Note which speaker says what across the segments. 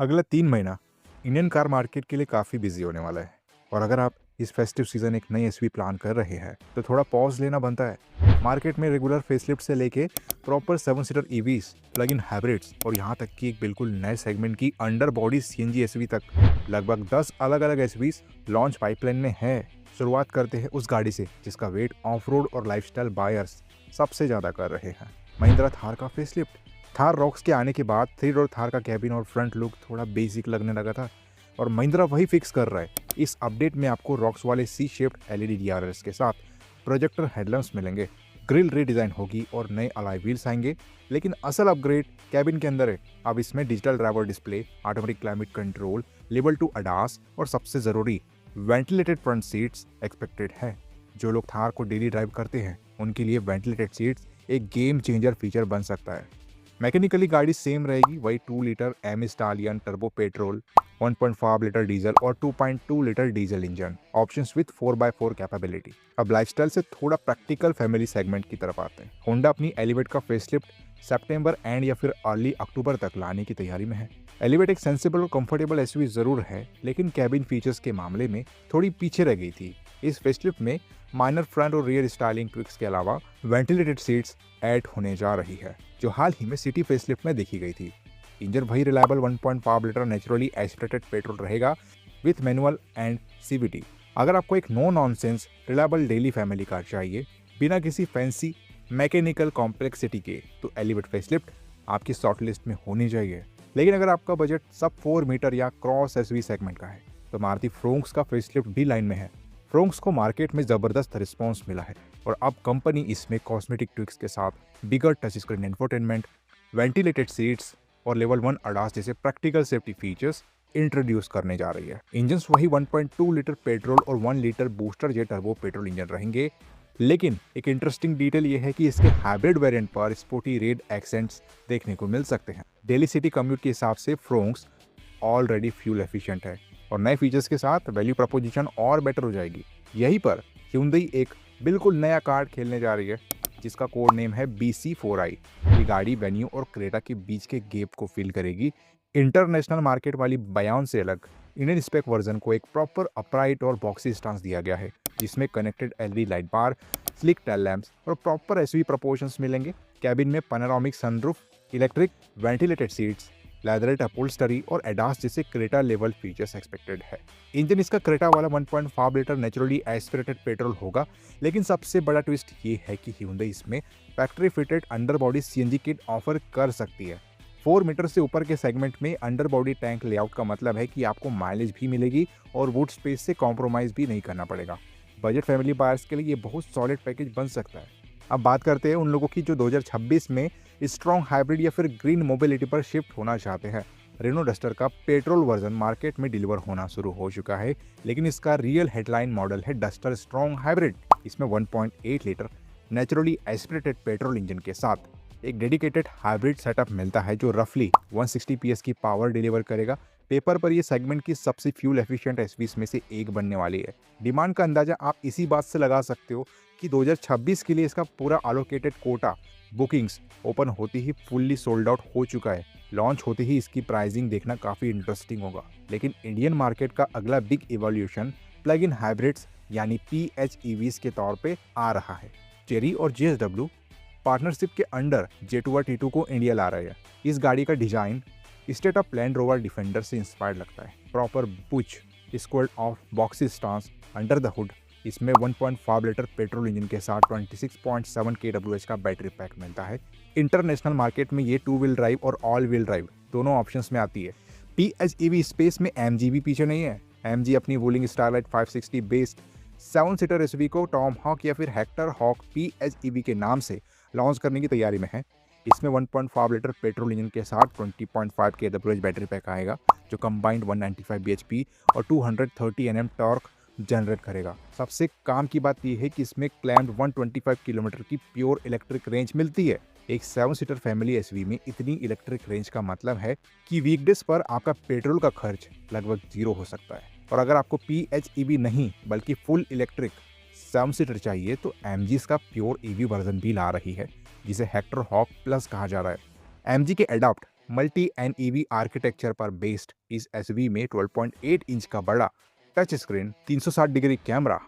Speaker 1: अगला 3 महीना Indian car market के लिए काफ़ी बिजी होने वाला है। और अगर आप इस फेस्टिव सीजन एक नई एसवी प्लान कर रहे हैं तो थोड़ा पॉज लेना बनता है। मार्केट में रेगुलर फेसलिफ्ट से लेके proper 7 seater EVs, plug in hybrids और यहाँ तक कि एक बिल्कुल नए सेगमेंट की अंडर बॉडी सीएनजी एसवी तक लगभग 10 अलग अलग एसवीज लॉन्च पाइपलाइन में है। शुरुआत करते हैं उस गाड़ी से जिसका वेट ऑफ रोड और लाइफस्टाइल बायर्स सबसे ज़्यादा कर रहे हैं, महिंद्रा थार का फेसलिफ्ट। थार रॉक्स के आने के बाद थ्री डोर थार का कैबिन और फ्रंट लुक थोड़ा बेसिक लगने लगा था और महिंद्रा वही फिक्स कर रहा है। इस अपडेट में आपको रॉक्स वाले सी शेप्ड एलईडी डीआरएल्स के साथ प्रोजेक्टर हेडलैम्प्स मिलेंगे, ग्रिल रीडिजाइन होगी और नए अलॉय व्हील्स आएंगे। लेकिन असल अपग्रेड कैबिन के अंदर है। अब इसमें digital driver display, automatic climate control, level 2 ADAS और सबसे ज़रूरी वेंटिलेटेड फ्रंट सीट्स एक्सपेक्टेड है। जो लोग थार को डेली ड्राइव करते हैं उनके लिए वेंटिलेटेड सीट्स एक गेम चेंजर फीचर बन सकता है। मैकेनिकली गाड़ी सेम रहेगी, वही 2 litre mStallion turbo petrol, 1.5 litre diesel और 2.2 litre diesel engine options with 4x4 capability. अब लाइफस्टाइल से थोड़ा प्रैक्टिकल फैमिली सेगमेंट की तरफ आते हैं। होंडा अपनी एलिवेट का फेसलिफ्ट सितंबर एंड या फिर अर्ली अक्टूबर तक लाने की तैयारी में है। एलिवेट एक सेंसिबल और कंफर्टेबल एसयूवी जरूर है, लेकिन कैबिन फीचर्स के मामले में थोड़ी पीछे रह गई थी। इस फेसलिफ्ट में माइनर फ्रंट और रियर स्टाइलिंग ट्विक्स के अलावा वेंटिलेटेड सीट्स ऐड होने जा रही है, जो हाल ही में सिटी फेसलिफ्ट में देखी गई थी। इंजन वही reliable 1.5 litre naturally aspirated petrol रहेगा विथ मैनुअल एंड सीवीटी। अगर आपको एक no nonsense reliable daily family car चाहिए बिना किसी फैंसी मैकेनिकल कॉम्प्लेक्सिटी के, तो एलिवेट फेसलिफ्ट आपकी शॉर्ट लिस्ट में होनी चाहिए। लेकिन अगर आपका बजट सब 4 मीटर या क्रॉस एसवी सेगमेंट का है तो मारुति फ्रोंक्स का फेसलिफ्ट भी लाइन में है। फ्रोंक्स को मार्केट में जबरदस्त रिस्पांस मिला है और अब कंपनी इसमें कॉस्मेटिक ट्विक्स के साथ bigger touch screen infotainment, ventilated seats और लेवल 1 अडास जैसे प्रैक्टिकल सेफ्टी फीचर्स इंट्रोड्यूस करने जा रही है। इंजन वही 1.2 लीटर पेट्रोल और 1 litre booster jet turbo petrol engine रहेंगे, लेकिन एक इंटरेस्टिंग डिटेल ये है कि इसके हाइब्रिड वेरिएंट पर स्पोर्टी रेड एक्सेंट्स देखने को मिल सकते हैं। डेली सिटी कम्यूट के हिसाब से फ्रोंक्स ऑलरेडी फ्यूल एफिशिएंट है और नए फीचर्स के साथ वैल्यू प्रपोजिशन और बेटर हो जाएगी। यहीं पर Hyundai एक बिल्कुल नया कार्ड खेलने जा रही है जिसका कोड नेम है BC4i। ये गाड़ी वेन्यू और क्रेटा के बीच के गैप को फिल करेगी। इंटरनेशनल मार्केट वाली बयान से अलग इंडियन स्पेक वर्जन को एक प्रॉपर अपराइट और बॉक्सी स्टांस दिया गया है, जिसमें connected LED light bar, slick tail lamps और प्रॉपर एसवी प्रोपोर्शंस मिलेंगे। कैबिन में panoramic sunroof, electric ventilated seats, leatherette upholstery और एडास जैसे क्रेटा लेवल फीचर्स एक्सपेक्टेड है। इंजन इसका क्रेटा वाला 1.5 लीटर नेचुरली एस्पिरेटेड पेट्रोल होगा, लेकिन सबसे बड़ा ट्विस्ट ये है कि Hyundai इसमें factory fitted underbody CNG kit offer कर सकती है। 4 मीटर से ऊपर के सेगमेंट में अंडरबॉडी टैंक लेआउट का मतलब है कि आपको माइलेज भी मिलेगी और वुड स्पेस से कॉम्प्रोमाइज भी नहीं करना पड़ेगा। बजट फैमिली बायर्स के लिए ये बहुत सॉलिड पैकेज बन सकता है। अब बात करते हैं उन लोगों की जो 2026 में स्ट्रॉन्ग हाइब्रिड या फिर ग्रीन मोबिलिटी पर शिफ्ट होना चाहते हैं। रेनो डस्टर का पेट्रोल वर्जन मार्केट में डिलीवर होना शुरू हो चुका है, लेकिन इसका रियल हेडलाइन मॉडल है डस्टर स्ट्रॉन्ग हाइब्रिड। इसमें 1.8 litre naturally aspirated petrol engine के साथ एक डेडिकेटेड हाइब्रिड सेटअप मिलता है जो रफली 160 PS की पावर डिलीवर करेगा। पेपर पर यह सेगमेंट की सबसे फ्यूल एफिशिएंट एसयूवीज में से एक बनने वाली है। डिमांड का अंदाजा आप इसी बात से लगा सकते हो कि 2026 के लिए इसका पूरा अलोकेटेड कोटा बुकिंग्स ओपन होते ही फुल्ली सोल्ड आउट हो चुका है। लॉन्च होते ही इसकी प्राइसिंग देखना काफ़ी इंटरेस्टिंग होगा। लेकिन इंडियन मार्केट का अगला big evolution plug in hybrids यानी PHEVs के तौर पे आ रहा है। चेरी और JSW पार्टनरशिप के अंडर जेटुआ T2 को इंडिया ला रहे हैं। इस गाड़ी का design state of Land Rover Defender से इंस्पायर्ड लगता है। Proper butch squared off boxy stance under the hood. इसमें 1.5 लीटर पेट्रोल इंजन के साथ 26.7 kWh का बैटरी पैक मिलता है। इंटरनेशनल मार्केट में ये 2 व्हील ड्राइव और ऑल व्हील ड्राइव दोनों ऑप्शंस में आती है। PHEV स्पेस में MG भी पीछे नहीं है। MG अपनी वूलिंग स्टारलाइट 560 बेस्ड 7 सीटर एसयूवी को टॉम हॉक या फिर हेक्टर हॉक PHEV के नाम से लॉन्च करने की तैयारी में है। इसमें 1.5 लीटर पेट्रोल इंजन के साथ 20.5 kWh बैटरी पैक आएगा, जो कंबाइंड 195 bhp और 230 Nm टॉर्क जनरेट करेगा। सबसे काम की बात यह है कि इसमें क्लेम्ड 125 किलोमीटर की प्योर इलेक्ट्रिक रेंज मिलती है। एक 7 सीटर फैमिली एसयूवी में इतनी इलेक्ट्रिक रेंज का मतलब है कि वीकडेज पर आपका पेट्रोल का खर्च लगभग 0 हो सकता है। और अगर आपको PHEV नहीं बल्कि फुल इलेक्ट्रिक 7 सीटर चाहिए तो MG इसका प्योर EV वर्जन भी ला रही है, जिसे हेक्टर हॉक प्लस कहा जा रहा है। MG के एडॉप्ट मल्टी एनईवी आर्किटेक्चर पर बेस्ड इस एसयूवी में 12.8 इंच का बड़ा touch screen, 360 degree camera,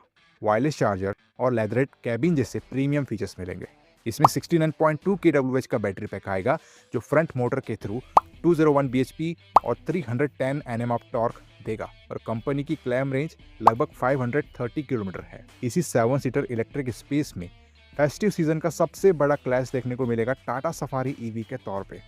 Speaker 1: wireless charger और लेदरेट कैबिन जैसे प्रीमियम फीचर्स मिलेंगे। इसमें 69.2 kWh का बैटरी पैक आएगा जो फ्रंट मोटर के थ्रू 201 bhp और 310 Nm ऑफ टॉर्क देगा और कंपनी की क्लेम रेंज लगभग 530 किलोमीटर है। इसी 7 सीटर इलेक्ट्रिक स्पेस में फेस्टिव सीजन का सबसे बड़ा क्लैश देखने को मिलेगा टाटा सफारी ईवी के तौर पे।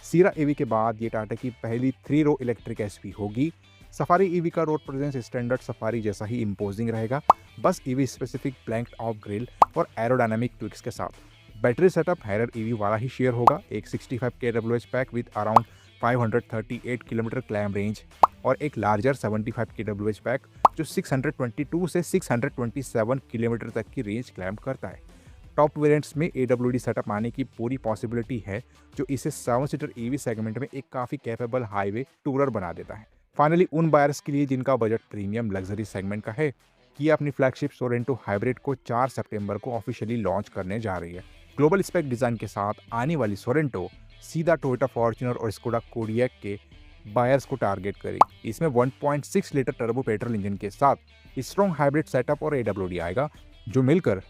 Speaker 1: सीरा ईवी के बाद ये टाटा की पहली 3 रो इलेक्ट्रिक एसयूवी होगी। सफारी ईवी का रोड प्रेजेंस स्टैंडर्ड सफारी जैसा ही इम्पोजिंग रहेगा, बस EV specific blanked of grill और एरोडायनामिक ट्विक्स के साथ। बैटरी सेटअप हैरर ईवी वाला ही शेयर होगा, एक 65 kWh pack with around 538 kilometre claimed range और एक लार्जर 75 kWh पैक जो 622 से 627 किलोमीटर तक की रेंज क्लैम करता है। टॉप वेरिएंट्स में AWD सेटअप आने की पूरी पॉसिबिलिटी है जो इसे 7 सीटर ईवी सेगमेंट में एक काफ़ी कैपेबल हाईवे टूरर बना देता है। फाइनली उन बायर्स के लिए जिनका बजट प्रीमियम लग्जरी सेगमेंट का है, किया अपनी फ्लैगशिप सोरेंटो हाइब्रिड को 4 सितंबर को ऑफिशियली लॉन्च करने जा रही है। ग्लोबल स्पेक डिज़ाइन के साथ आने वाली सोरेंटो सीधा टोयोटा फॉर्च्यूनर और स्कोडा कोडियक के बायर्स को टारगेट करेगी। इसमें 1.6 लीटर टर्बो पेट्रोल इंजन के साथ स्ट्रॉन्ग हाइब्रिड सेटअप और AWD आएगा जो मिलकर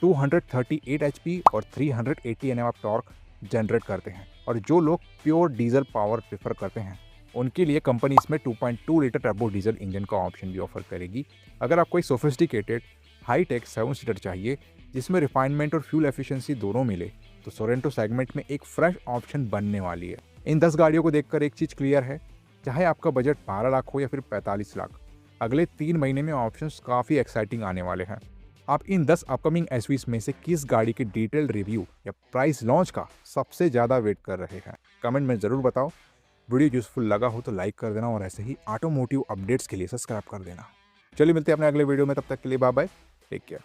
Speaker 1: 238 HP और 380 Nm ऑफ टॉर्क जनरेट करते हैं। और जो लोग प्योर डीजल पावर प्रेफर करते हैं उनके लिए कंपनी इसमें 2.2 लीटर टर्बो डीजल इंजन का ऑप्शन भी ऑफर करेगी। अगर आपको एक सोफिस्टिकेटेड हाई टेक 7 सीटर चाहिए जिसमें रिफाइनमेंट और फ्यूल एफिशिएंसी दोनों मिले तो सोरेंटो सेगमेंट में एक फ्रेश ऑप्शन बनने वाली है। इन 10 गाड़ियों को देखकर एक चीज़ क्लियर है, चाहे आपका बजट 12 लाख हो या फिर 45 लाख, अगले 3 महीने में ऑप्शंस काफ़ी एक्साइटिंग आने वाले हैं। आप इन 10 अपकमिंग एसयूवीज में से किस गाड़ी के डिटेल रिव्यू या प्राइस लॉन्च का सबसे ज़्यादा वेट कर रहे हैं, कमेंट में ज़रूर बताओ। वीडियो यूजफुल लगा हो तो लाइक कर देना और ऐसे ही ऑटोमोटिव अपडेट्स के लिए सब्सक्राइब कर देना। चलिए मिलते हैं अपने अगले वीडियो में, तब तक के लिए बाय बाय, टेक केयर।